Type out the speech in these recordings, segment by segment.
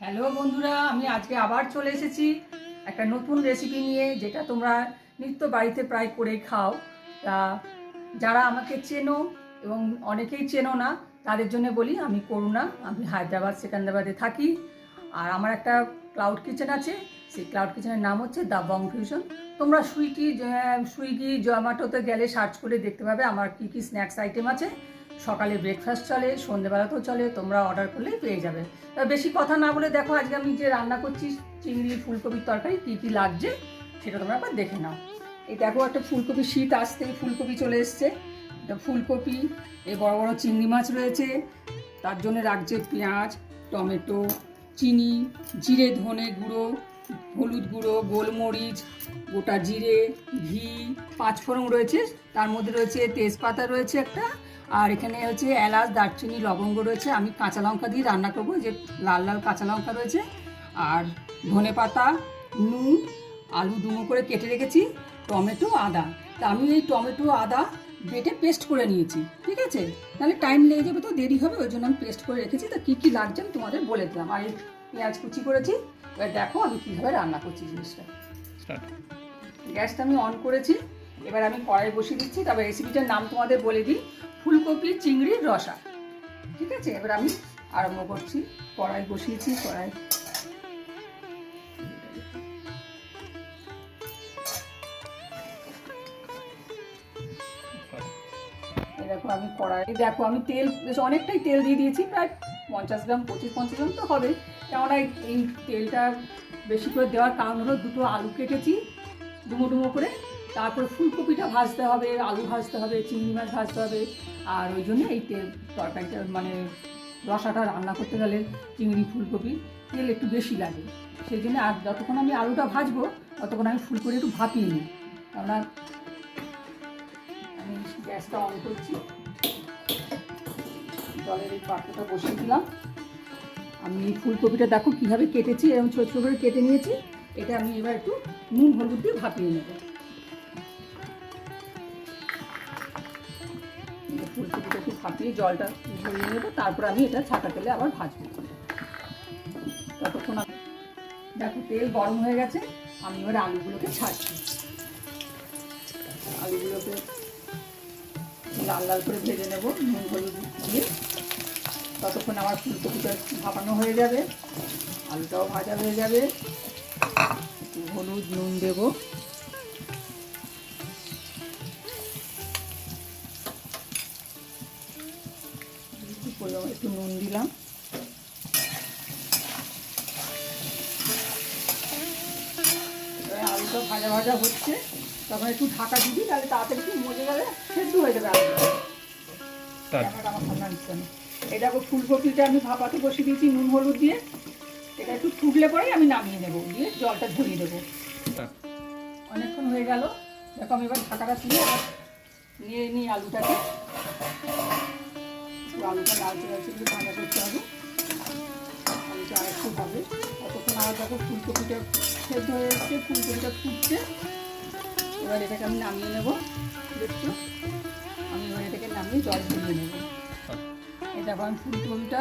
Hello বন্ধুরা, আমি আজকে আবার চলে এসেছি একটা নতুন রেসিপি নিয়ে, যেটা তোমরা নিত্য বাড়িতে প্রায় করে খাও। তা যারা আমাকে চেনো এবং অনেকেই চেনো না, তাদের জন্য বলি, আমি করুণা। আমি হায়দ্রাবাদ সেকেন্দ্রাবাদে থাকি। আর আমার একটা ক্লাউড কিচেন আছে। সেই ক্লাউড কিচেনের নাম হচ্ছে দ্য বং ফিউশন। তোমরা সুইগি জোম্যাটোতে গেলে সার্চ করে দেখতে পাবে আমার কী কী স্ন্যাক্স আইটেম আছে। সকালে ব্রেকফাস্ট চলে, সন্ধ্যেবেলাতেও চলে, তোমরা অর্ডার করলেই পেয়ে যাবে। বেশি কথা না বলে দেখো আজকে আমি যে রান্না করছি চিংড়ি ফুলকপির তরকারি, কী কী লাগছে সেটা তোমরা একবার দেখে নাও। এই দেখো, একটা ফুলকপি, শীত আসতেই ফুলকপি চলে এসছে। এটা ফুলকপি, এই বড় বড় চিংড়ি মাছ রয়েছে, তার জন্য রাখছে পেঁয়াজ, টমেটো, চিনি, জিরে ধনে গুঁড়ো, হলুদ গুঁড়ো, গোলমরিচ, গোটা জিরে, ঘি, পাঁচফোড়ন রয়েছে, তার মধ্যে রয়েছে তেজপাতা রয়েছে একটা, আর এখানে হচ্ছে এলাচ, দারচিনি, লবঙ্গ রয়েছে। আমি কাঁচা লঙ্কা দিয়ে রান্না করবো, যে লাল লাল কাঁচা লঙ্কা রয়েছে, আর ধনে পাতা, নুন, আলু ডুমো করে কেটে রেখেছি, টমেটো, আদা। তা আমি এই টমেটো আদা বেটে পেস্ট করে নিয়েছি, ঠিক আছে? নাহলে টাইম লেগে যাবে, তো দেরি হবে, ওই জন্য আমি পেস্ট করে রেখেছি। তো কী কী লাগছে আমি তোমাদের বলে দিলাম। আর এই পেঁয়াজ কুচি করেছি। এবার দেখো আমি কীভাবে রান্না করছি জিনিসটা। গ্যাসটা আমি অন করেছি। এবার আমি কড়াই বসিয়ে দিচ্ছি। তবে রেসিপিটার নাম তোমাদের বলে দিই, ফুলকপি চিংড়ির রসা, ঠিক আছে? এবার আমি আরম্ভ করছি। কড়াই বসিয়েছি, কড়াই দেখো আমি দেখো আমি তেল বেশ অনেকটাই তেল দিয়ে দিয়েছি, প্রায় 50 গ্রাম, 25-50 গ্রাম তো হবে। কেননা এই তেলটা বেশি করে দেওয়ার কারণ হলো, দুটো আলু কেটেছি ডুমো ডুমো করে, তারপরে ফুলকপিটা ভাজতে হবে, আলু ভাজতে হবে, চিংড়ি মাছ ভাজতে হবে। আর ওই জন্য এই তেল তরকারিটা মানে রসাটা রান্না করতে গেলে চিংড়ি ফুলকপি তেল একটু বেশি লাগে। সেই জন্য আর যতক্ষণ আমি আলুটা ভাজবো ততক্ষণ আমি ফুলকপি একটু ভাপিয়ে নিই। কেননা আমি গ্যাসটা অন করছি, জলের এই পাত্রটা বসিয়ে দিলাম। আমি এই ফুলকপিটা দেখো কীভাবে কেটেছি, এরকম ছোটো ছোটো করে কেটে নিয়েছি। এটা আমি এবার একটু নুন হলুদ দিয়ে ভাপিয়ে নেব। ফুলকপিটা একটু ভাপিয়ে জলটা ঝরিয়ে নেবো, তারপর আমি এটা ছাঁকা তেলে আবার ভাজবো। ততক্ষণ আমি দেখো তেল গরম হয়ে গেছে, আমি এবার আলুগুলোকে ছাড়ছি। আলুগুলোকে লাল লাল করে ভেজে নেব নুন হলুদ দিয়ে। ততক্ষণ আমার ফুলকপিটা ভাপানো হয়ে যাবে, আলুটাও ভাজা হয়ে যাবে। একটু হলুদ নুন দেব, একটু নুন দিলাম। আলুটা ভাজা ভাজা হচ্ছে, তখন একটু ঢাকা দিবি, তাহলে তাড়াতাড়ি একটু মজে যাবে, সেদ্ধ হয়ে যাবে আলুটা। আমার ঠান্ডা নিচ্ছে না। এটা ফুলকপিটা আমি ভাপাতে বসিয়ে দিয়েছি নুন হলুদ দিয়ে। এটা একটু ফুটলে পরেই আমি নামিয়ে নেবো, দিয়ে জলটা ঝরিয়ে দেবো। অনেকক্ষণ হয়ে গেল, দেখো আমি এবার ঢাকাটা তুলে নিয়ে নিই আলুটাকে। আলুটা লালচে লালচে একটু ভাজা করতে হবে, আলুটা আর একটু হবে। ততক্ষণ আবার দেখো ফুলকপিটা সেদ্ধ হয়ে এসছে, ফুলকপিটা ফুটছে। এবার এটাকে আমি নামিয়ে নেবো। দেখছো, আমি এবার এটাকে নামিয়ে জল ঝরিয়ে নেবো। এই দেখো আমি ফুলকপিটা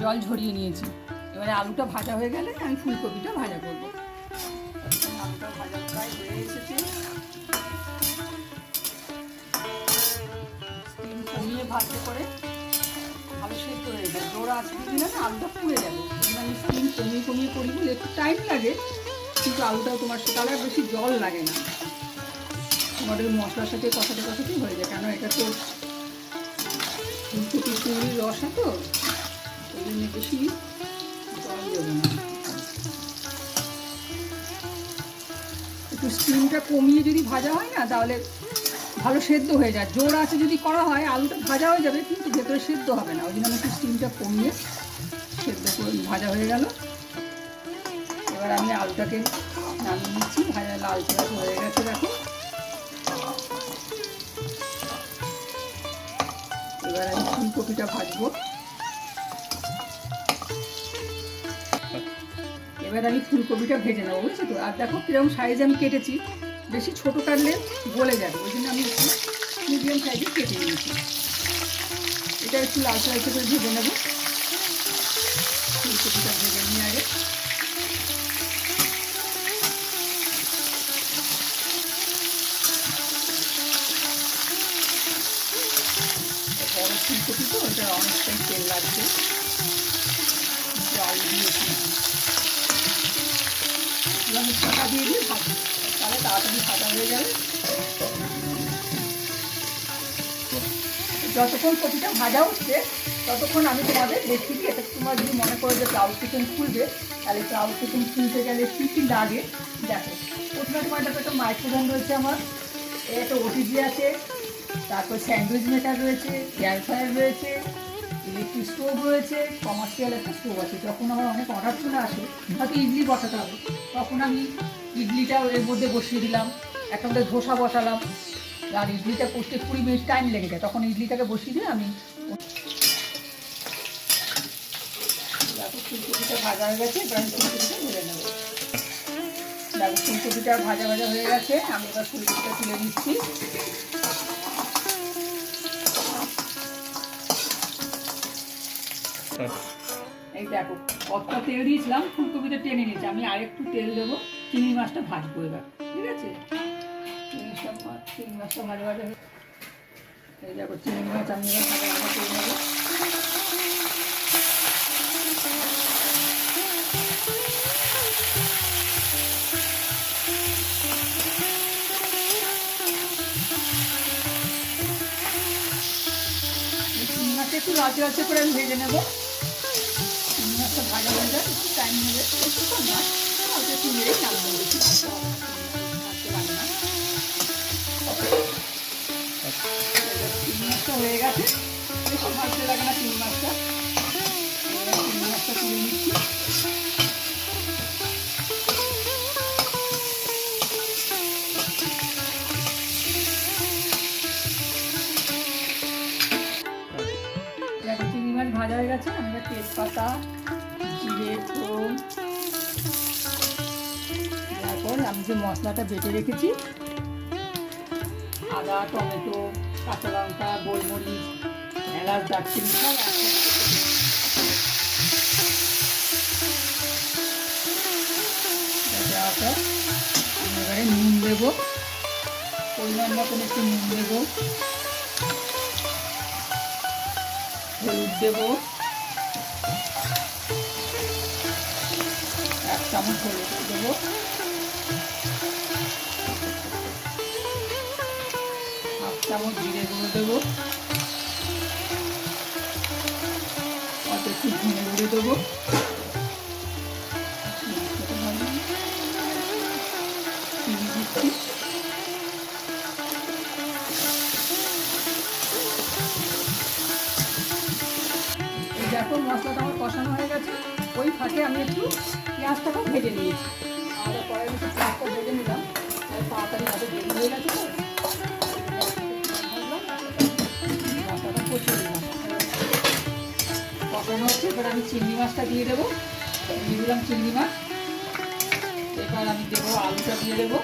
জল ঝরিয়ে নিয়েছি। এবারে আলুটা ভাজা হয়ে গেলে আমি ফুলকপিটা ভাজা করবো। আলুটা ভাজা প্রায় হয়ে এসেছে। স্টিম কমিয়ে ভাজতে করে ভালো সেদ্ধ হয়ে যাবে। জোড়া আছে দিলে না আলুটা পুড়ে যাবে। আমি স্টিম কমিয়ে কমিয়ে করি বলে একটু টাইম লাগে, কিন্তু আলুটাও তোমার তাহলে বেশি জল লাগে না। তোমাদের মশলার সাথে কষাতে কষাতেই হয়ে যায়, কেন এটা তো ফুলকপি চিংড়ির রসা, তো ওই জন্য বেশি জল দেবে না। একটু স্টিমটা কমিয়ে যদি ভাজা হয় না, তাহলে ভালো সেদ্ধ হয়ে যায়। জোর আছে যদি করা হয় আলুটা ভাজা হয়ে যাবে, কিন্তু ভেতরে সেদ্ধ হবে না। ওই জন্য আমি একটু স্টিমটা কমিয়ে সেদ্ধ করে ভাজা হয়ে গেল। এবার আমি আলুটাকে নামিয়ে নিচ্ছি, ভাজা লালচে লাল হয়ে গেছে দেখো। এবার আমি ফুলকপিটা ভাজবো। এবার আমি ফুলকপিটা ভেজে নেবো, বুঝছো তো? আর দেখো কিরকম সাইজে আমি কেটেছি, বেশি ছোট কাটলে গলে যাবে, ওই জন্য আমি একটু মিডিয়াম সাইজে কেটে নিয়েছি। এটা একটু লালচে লালচে করে ভেজে নেবো। ফুলকপিটা ভেজে নিয়ে আগে এটা অনেকটাই তেল লাগছে। আলু দিয়েছি, আমি ঢাকা দিয়ে দিয়ে ভাজি, তাহলে তাড়াতাড়ি ভাজা হয়ে যাবে। যতক্ষণ কপিটা ভাজা হচ্ছে ততক্ষণ আমি তোমাদের দেখিয়ে দিই। এটা তোমরা যদি মনে করো যে ক্লাউড কিচেন খুলবে, তাহলে ক্লাউড কিচেন খুলতে গেলে কী কী লাগে দেখো। প্রথমে তোমার দেখো একটা মাইক্রোওভেন রয়েছে, আমার একটা ওটিজি আছে, তারপর স্যান্ডউইচ মেকার রয়েছে, এয়ার ফ্রায়ার রয়েছে, ইলেকট্রিক স্টোভ রয়েছে, কমার্শিয়াল একটা স্টোভ আছে। যখন আমার অনেক অর্ডার চলে আসে, হয়তো ইডলি বসাতে হবে, তখন আমি ইডলিটা এর মধ্যে বসিয়ে দিলাম, একটা মধ্যে ধোসা বসালাম, আর ইডলিটা করতে 20 মিনিট টাইম লেগে যায়, তখন ইডলিটাকে বসিয়ে দিয়ে আমি ফুলকপিটা ভাজা হয়ে গেছে। এবার আমি ফুলকপিটা ভেজে নেবো। দেখো ফুলকপিটা ভাজা ভাজা হয়ে গেছে, আমি এবার ফুলকপিটা তুলে নিচ্ছি। এই দেখো কতটা তেল দিয়েছিলাম, ফুলকপিটা টেনে নিয়েছি। আমি আরেকটু তেল দেবো, চিংড়ি মাছটা ভাজবো এবার, ঠিক আছে? চিংড়ি মাছটা ভাজা ভাজা হয়ে, এই দেখো চিংড়ি মাছ আমি এবার ভাজা ভাজা করে নেবো। চিংড়ি মাছটা একটু লালচে লালচে করে আমি ভেজে নেবো। চিংড়ি মাছটা ভাজা হয়ে যায়, একটু টাইম নেবে, একটু মাছ হয়তো একটু মেরেই নামবো, বেশি মাছটা মাছতে লাগে না। চিংড়ি মাছটা হয়ে গেছে, বেশি ভাজতে লাগে না চিংড়ি মাছটা। চিংড়ি মাছটা তুলে নিচ্ছি। দেখো চিংড়ি মাছ ভাজা হয়ে গেছে, আমি এবার তেজপাতা, জিরে, ফোড়ন, তারপর আমি যে মশলাটা বেটে রেখেছি, আদা, টমেটো, কাঁচা লঙ্কা, গোলমরিচ, এলাচ, দারচিনি সব দেওয়ার পর আমি এবারে নুন দেবো, পরিমাণ মতন একটু নুন দেবো, হলুদ দেবো, 1 চামচ হলুদ দেবো, হাফ চামচ জিরে গুঁড়ো দেবো, অত একটু ধনে গুঁড়ো দেবো, চিনি দিচ্ছি। দেখো মশলাটা আমার কষানো হয়ে গেছে, ওই ফাঁকে আমি একটু পেঁয়াজটাকে ভেজে নিয়েছি। আলাদা কড়াই একটু পেঁয়াজটা ভেজে নিলাম, তাড়াতাড়ি ভাবে দেরি হয়ে গেছে তো মশলাটা কষিয়ে দিলাম। কষানো হচ্ছে, এবার আমি চিংড়ি মাছটা দিয়ে দেবো, দিয়ে দিলাম চিংড়ি মাছ। এবার আমি দেবো আলুটা দিয়ে দেবো,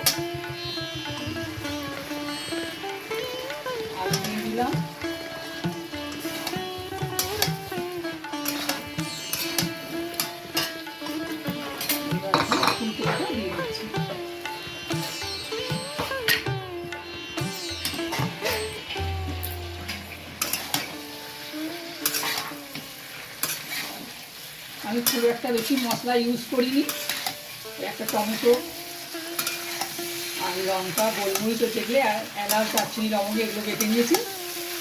আলু দিয়ে দিলাম। আমি খুব একটা বেশি মশলা ইউজ করিনি, একটা টমেটো আর লঙ্কা, গোলমরিচ যেগুলো, এলাচ, দারচিনি, লবঙ্গ এগুলো বেটে নিয়েছি।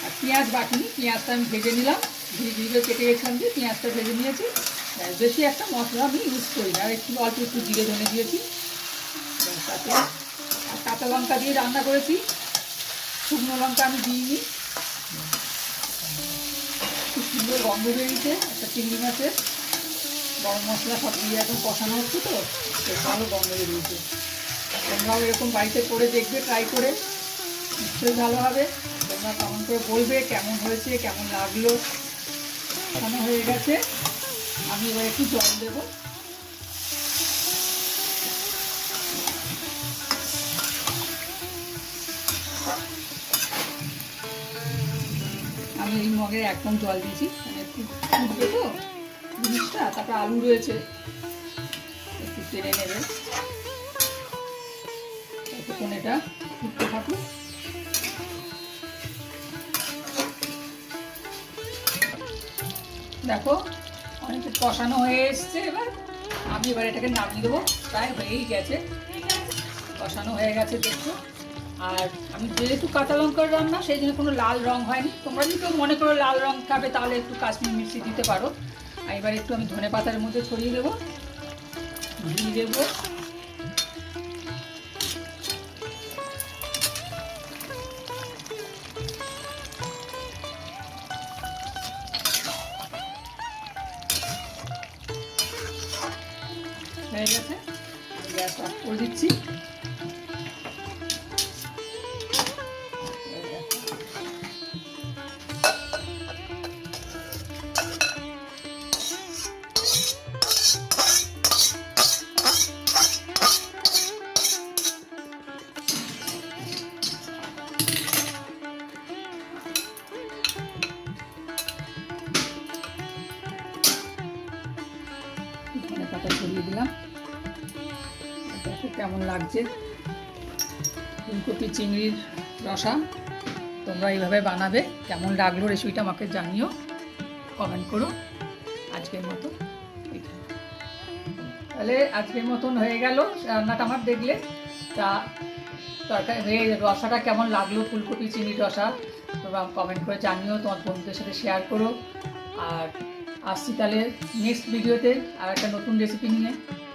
আর পেঁয়াজ বাটিনি, পেঁয়াজটা আমি ভেজে নিলাম, ধীরে ধীরে কেটে গেছিলাম যে পেঁয়াজটা ভেজে নিয়েছি। বেশি একটা মশলা আমি ইউজ করি না, আর একটু অল্প একটু জিরে ধনে দিয়েছি তাতে। আর কাঁচা লঙ্কা দিয়ে রান্না করেছি, শুকনো লঙ্কা আমি দিইনি। খুব সুন্দর গন্ধ বেরিয়েছে একটা চিংড়ি মাছের, গরম মশলা সব দিয়ে এখন কষানো হচ্ছে তো ভালো গন্ধ বেরিয়েছে। তোমরাও এরকম বাড়িতে করে দেখবে, ট্রাই করে, নিশ্চয়ই ভালো হবে। তোমরা কমেন্ট করে বলবে কেমন হয়েছে, কেমন লাগলো। কষানো হয়ে গেছে, আমি এবার একটু জল দেবো। আমি এই মগে একদম জল দিয়েছি, মানে একটু ফুটবে তো জিনিসটা, তারপর আলু রয়েছে, একটু টেনে নেবে, ততক্ষণ এটা ফুটতে থাকুক। দেখো অনেকটা কষানো হয়ে এসছে। আমি এবার এটাকে নামিয়ে দেবো, প্রায় হয়েই গেছে, কষানো হয়ে গেছে দেখো। আর আমি যেহেতু কাঁচা লঙ্কার রান্না সেই জন্য কোনো লাল রং হয়নি। তোমরা যদি কেউ মনে করো লাল রং খাবে তাহলে একটু কাশ্মীর মির্চি দিতে পারো। আর এবার একটু আমি ধনে পাতার মধ্যে ছড়িয়ে দেবো, দিয়ে দেবো হয়ে গেছে, গ্যাস অফ করে দিচ্ছি। ধনে পাতা ছড়িয়ে দিলাম। দেখো কেমন লাগছে ফুলকপি চিংড়ির রসা। তোমরা এইভাবে বানাবে, কেমন লাগলো রেসিপিটা আমাকে জানিও, কমেন্ট করো। আজকের মতো তাহলে আজকের মতন হয়ে গেল রান্নাটা আমার। দেখলে তা তরকারি হয়ে রসাটা কেমন লাগলো, ফুলকপি চিংড়ির রসা, তোমরা কমেন্ট করে জানিও, তোমার বন্ধুদের সাথে শেয়ার করো। আর আসছি তাহলে নেক্সট ভিডিওতে আর একটা নতুন রেসিপি নিয়ে।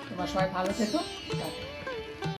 তোমরা সবাই ভালো থেকো।